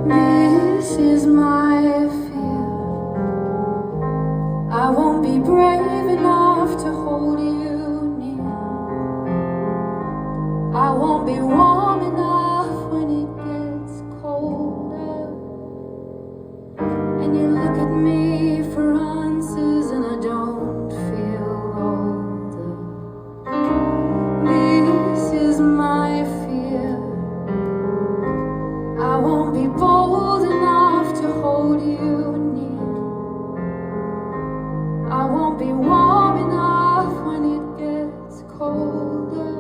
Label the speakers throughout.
Speaker 1: This is my fear. I won't be brave enough to hold you near. I won't be warm enough when it gets colder. And you look at me for answers and I don't feel older. This is my fear. I won't be bold enough to hold you near. I won't be warm enough when it gets colder.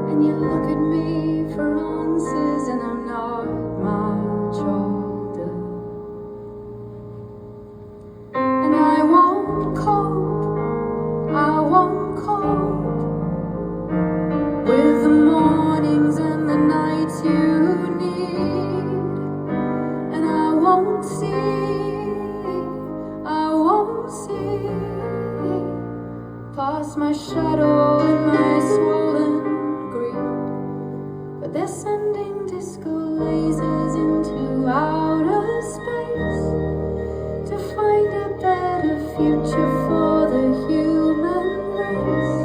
Speaker 1: And you look at me for answers and I'm not much older. And I won't cope with the mornings and the nights you need. And I won't see past my shadow and my swollen grief. But they're sending disco lasers into outer space to find a better future for the human race.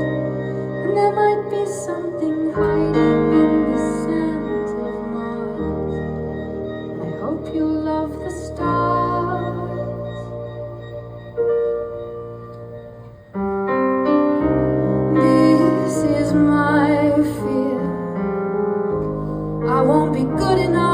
Speaker 1: And there might be something hiding in the sands of Mars. And I hope you love the stars. This is my fear. I won't be good enough